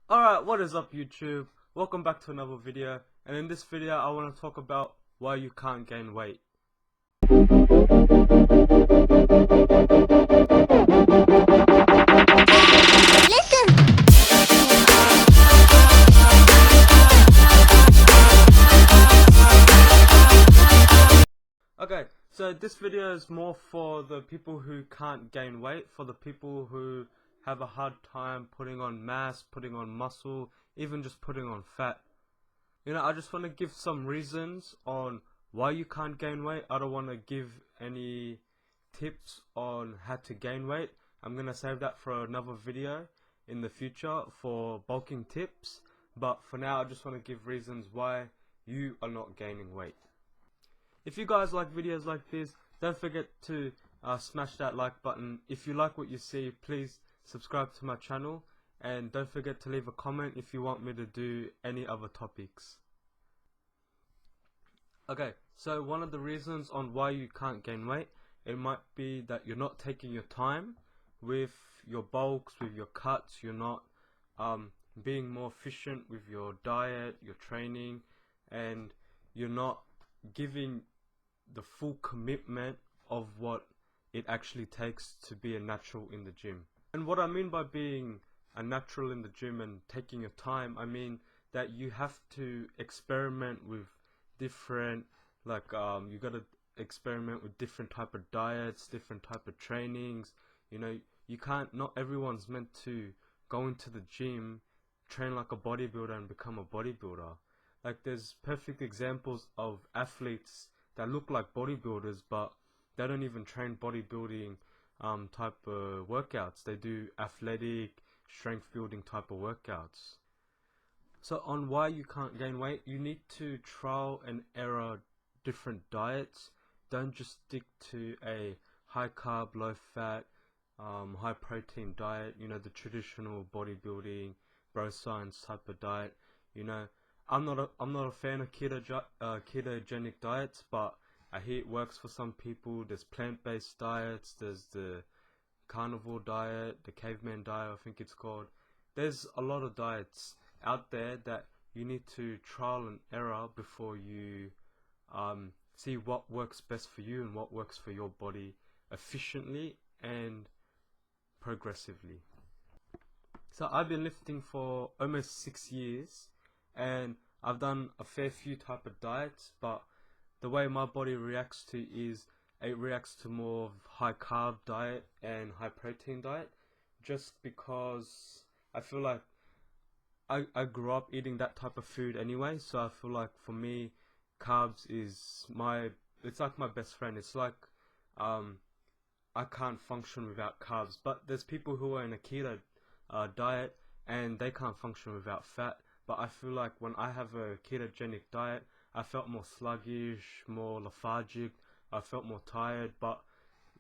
Alright, what is up YouTube? Welcome back to another video, and in this video I want to talk about why you can't gain weight. Okay, so this video is more for the people who can't gain weight, for the people who have a hard time putting on mass, putting on muscle, even just putting on fat. I just want to give some reasons on why you can't gain weight. I don't want to give any tips on how to gain weight. I'm going to save that for another video in the future for bulking tips. But for now, I just want to give reasons why you are not gaining weight. If you guys like videos like this, don't forget to smash that like button. If you like what you see, please subscribe to my channel. And don't forget to leave a comment if you want me to do any other topics. Okay, so one of the reasons on why you can't gain weight, it might be that you're not taking your time with your bulks, with your cuts. You're not being more efficient with your diet, your training, and you're not giving the full commitment of what it actually takes to be a natural in the gym. And what I mean by being a natural in the gym and taking your time, I mean that you have to experiment with different, you gotta experiment with different type of diets, different type of trainings. You can't, not everyone's meant to go into the gym, train like a bodybuilder and become a bodybuilder. Like, there's perfect examples of athletes that look like bodybuilders, but they don't even train bodybuilding type of workouts. They do athletic, strength building type of workouts. So on why you can't gain weight, you need to trial and error different diets. Don't just stick to a high carb, low fat, high protein diet, the traditional bodybuilding, bro science type of diet. I'm not a fan of ketogenic diets, but I hear it works for some people. There's plant-based diets, there's the carnivore diet, the caveman diet, I think it's called. There's a lot of diets out there that you need to trial and error before you see what works best for you and what works for your body efficiently and progressively. So I've been lifting for almost 6 years, and I've done a fair few type of diets, but the way my body reacts to is it reacts to more of high carb diet and high protein diet, just because I feel like I grew up eating that type of food anyway. So I feel like for me, carbs is it's like my best friend. It's like I can't function without carbs. But there's people who are in a keto diet and they can't function without fat. But I feel like when I have a ketogenic diet, I felt more sluggish, more lethargic, I felt more tired. But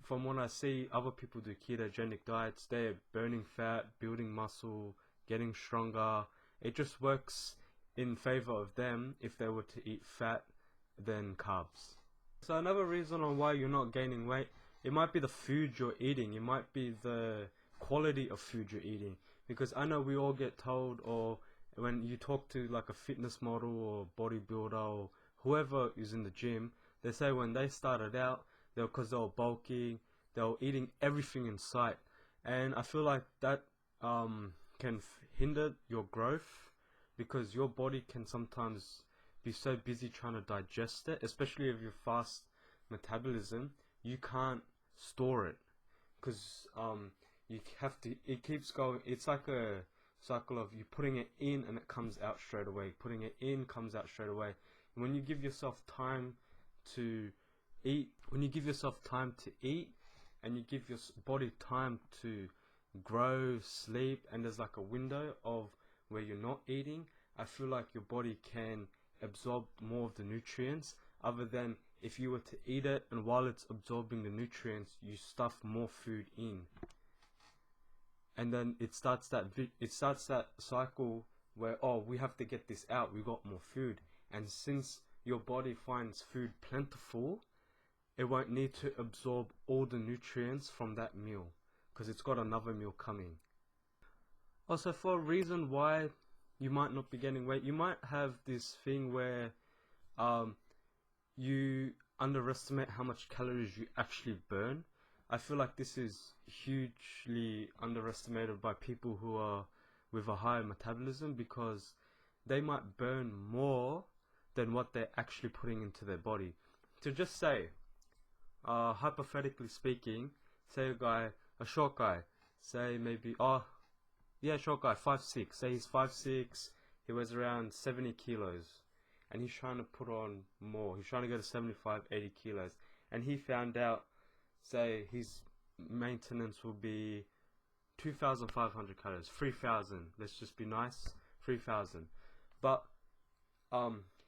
from when I see other people do ketogenic diets, they're burning fat, building muscle, getting stronger. It just works in favor of them if they were to eat fat than carbs. So another reason on why you're not gaining weight, it might be the food you're eating, it might be the quality of food you're eating. Because I know we all get told, or when you talk to like a fitness model or bodybuilder or whoever is in the gym, they say when they started out, because they were bulking, they were eating everything in sight. And I feel like that can hinder your growth, because your body can sometimes be so busy trying to digest it, especially if you fast metabolism, you can't store it, because you have to, it keeps going. It's like a cycle of you putting it in and it comes out straight away, putting it in, comes out straight away. And when you give yourself time to eat, and you give your body time to grow, sleep, and there's like a window of where you're not eating, I feel like your body can absorb more of the nutrients, other than if you were to eat it and while it's absorbing the nutrients, you stuff more food in. And then it starts that cycle where, oh, we have to get this out, we got more food. And since your body finds food plentiful, it won't need to absorb all the nutrients from that meal, because it's got another meal coming. Also, for a reason why you might not be gaining weight, you might have this thing where um, you underestimate how much calories you actually burn. I feel like this is hugely underestimated by people who are with a higher metabolism, because they might burn more than what they're actually putting into their body. To just say, hypothetically speaking, say a short guy, say maybe, yeah, short guy, 5'6". Say he's 5'6", he weighs around 70 kilos, and he's trying to put on more. He's trying to go to 75, 80 kilos, and he found out, say, his maintenance will be 2,500 calories, 3,000. Let's just be nice, 3,000. But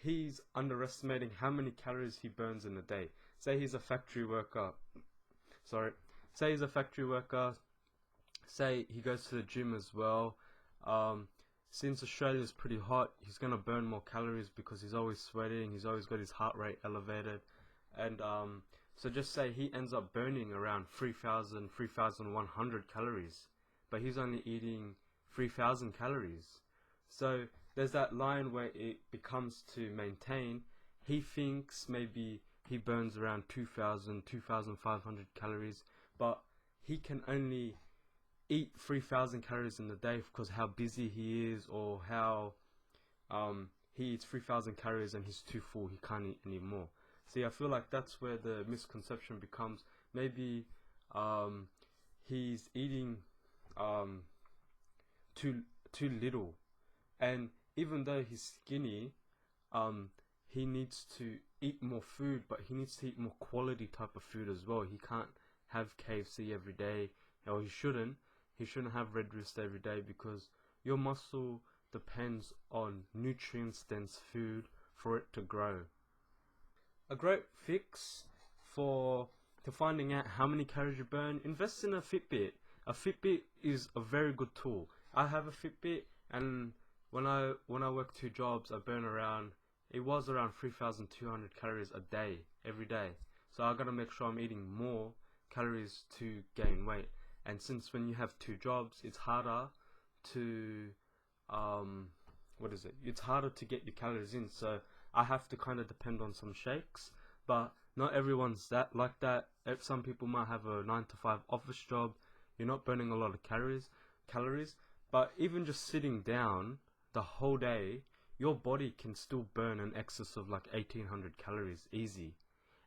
he's underestimating how many calories he burns in a day. Say he's a factory worker. Sorry. Say he's a factory worker. Say he goes to the gym as well. Since Australia is pretty hot, he's gonna burn more calories because he's always sweating. He's always got his heart rate elevated, and so just say he ends up burning around 3,000, 3,100 calories, but he's only eating 3,000 calories. So there's that line where it becomes to maintain. He thinks maybe he burns around 2,000, 2,500 calories, but he can only eat 3,000 calories in a day because how busy he is, or how he eats 3,000 calories and he's too full, he can't eat anymore. See, I feel like that's where the misconception becomes. Maybe he's eating um, too little, and even though he's skinny, he needs to eat more food, but he needs to eat more quality type of food as well. He can't have KFC every day, or he shouldn't. He shouldn't have red wrist every day, because your muscle depends on nutrients dense food for it to grow. A great fix for to finding out how many calories you burn: invest in a Fitbit. A Fitbit is a very good tool. I have a Fitbit, and when I work 2 jobs, I burn around, it was around 3,200 calories a day, every day. So I gotta make sure I'm eating more calories to gain weight. And since when you have 2 jobs, it's harder to it's harder to get your calories in. So I have to kind of depend on some shakes, but not everyone's that like that. Some people might have a 9 to 5 office job. You're not burning a lot of calories, but even just sitting down the whole day, your body can still burn an excess of like 1,800 calories easy.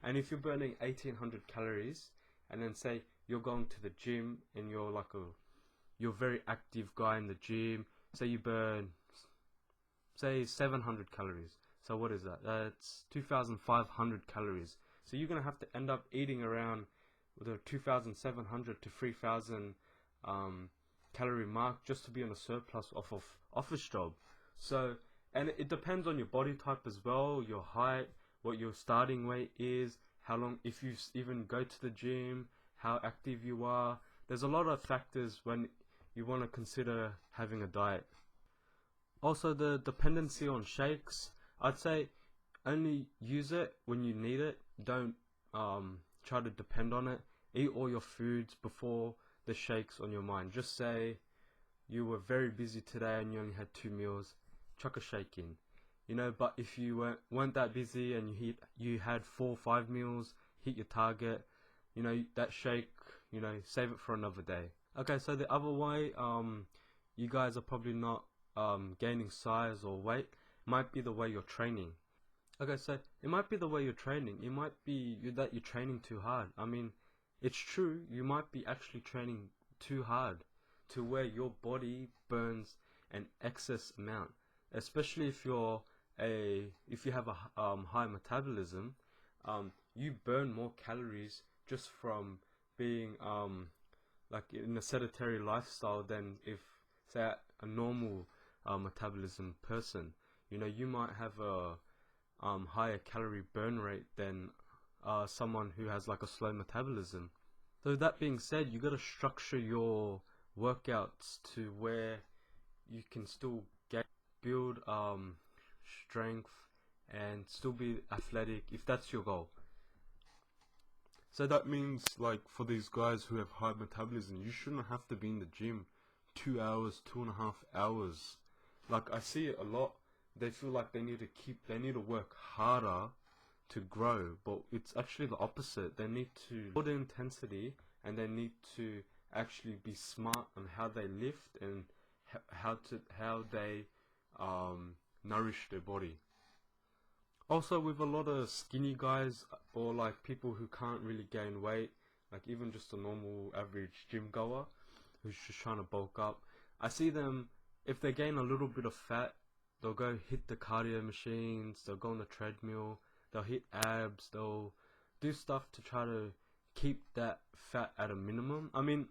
And if you're burning 1,800 calories, and then say you're going to the gym and you're a very active guy in the gym, say you burn, say 700 calories. So what is that? That's 2,500 calories. So you're gonna have to end up eating around the 2,700 to 3,000 calorie mark just to be on a surplus off of office job. So, and it depends on your body type as well, your height, what your starting weight is, how long, if you even go to the gym, how active you are. There's a lot of factors when you want to consider having a diet. Also, the dependency on shakes, I'd say only use it when you need it. Don't try to depend on it. Eat all your foods before the shakes on your mind. Just say you were very busy today and you only had 2 meals, chuck a shake in. But if you weren't that busy and you had 4 or 5 meals, hit your target, that shake, save it for another day. Okay, so the other way, you guys are probably not gaining size or weight, might be the way you're training. Okay, so it might be the way you're training. It might be that you're training too hard. I mean, it's true, you might be actually training too hard to where your body burns an excess amount, especially if you have a high metabolism. You burn more calories just from being like in a sedentary lifestyle than if, say, a normal metabolism person. You might have a higher calorie burn rate than someone who has like a slow metabolism. So that being said, you got to structure your workouts to where you can still build strength and still be athletic if that's your goal. So that means, like, for these guys who have high metabolism, you shouldn't have to be in the gym 2 hours, 2.5 hours. Like, I see it a lot. They feel like they need to work harder to grow, but it's actually the opposite. They need to build intensity, and they need to actually be smart on how they lift and how they nourish their body. Also, with a lot of skinny guys, or like people who can't really gain weight, like even just a normal average gym goer who's just trying to bulk up, I see them, if they gain a little bit of fat, they'll go hit the cardio machines, they'll go on the treadmill, they'll hit abs, they'll do stuff to try to keep that fat at a minimum. I mean,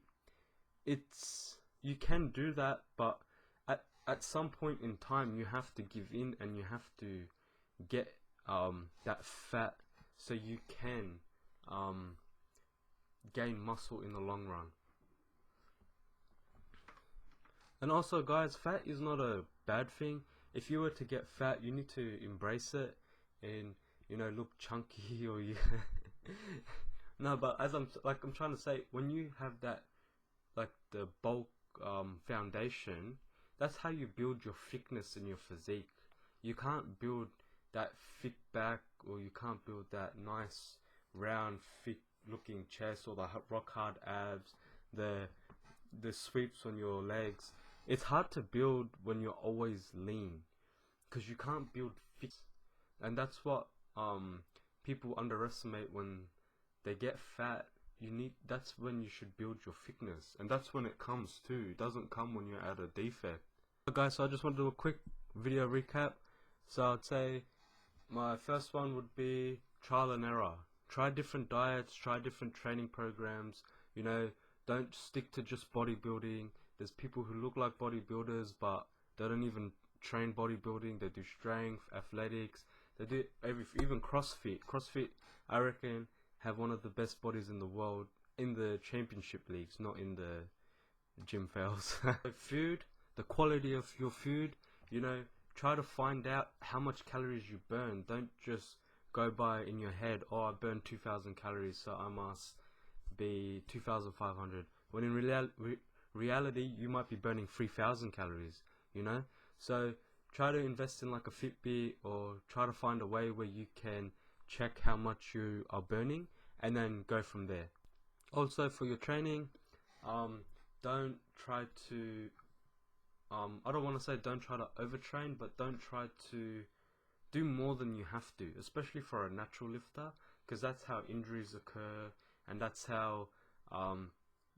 you can do that, but at some point in time you have to give in, and you have to get that fat so you can gain muscle in the long run. And also, guys, fat is not a bad thing. If you were to get fat, you need to embrace it and, you know, look chunky, or you no, but as I'm trying to say, when you have that, like, the bulk foundation, that's how you build your thickness in your physique. You can't build that thick back, or you can't build that nice round thick looking chest, or the rock hard abs, the sweeps on your legs. It's hard to build when you're always lean, because you can't build thick. And that's what people underestimate when they get fat. That's when you should build your thickness, and that's when it comes too. It doesn't come when you're at a defect. So guys, so I just want to do a quick video recap. So I'd say my first one would be trial and error. Try different diets, try different training programs. You know, don't stick to just bodybuilding. There's people who look like bodybuilders, but they don't even train bodybuilding. They do strength, athletics. They do even CrossFit. CrossFit, I reckon, have one of the best bodies in the world in the championship leagues, not in the gym fails. Food, the quality of your food, you know, try to find out how much calories you burn. Don't just go by in your head, oh, I burn 2,000 calories, so I must be 2,500. When in reality, you might be burning 3,000 calories, you know? So try to invest in like a Fitbit, or try to find a way where you can check how much you are burning, and then go from there. Also, for your training, don't try to I don't want to say don't try to overtrain, but don't try to do more than you have to, especially for a natural lifter, because that's how injuries occur, and that's how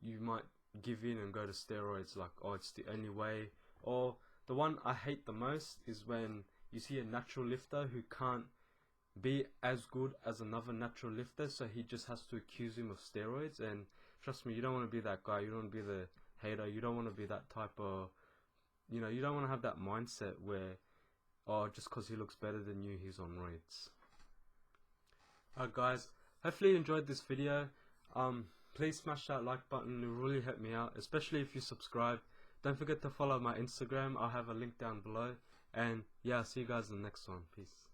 you might give in and go to steroids, like, oh, it's the only way. Or the one I hate the most is when you see a natural lifter who can't be as good as another natural lifter, so he just has to accuse him of steroids. And trust me, you don't want to be that guy. You don't want to be the hater. You don't want to be that type of, you know, you don't want to have that mindset where, oh, just because he looks better than you, he's on roids. Alright guys, hopefully you enjoyed this video. Please smash that like button, it will really help me out, especially if you subscribe. Don't forget to follow my Instagram, I'll have a link down below. And yeah, I'll see you guys in the next one. Peace.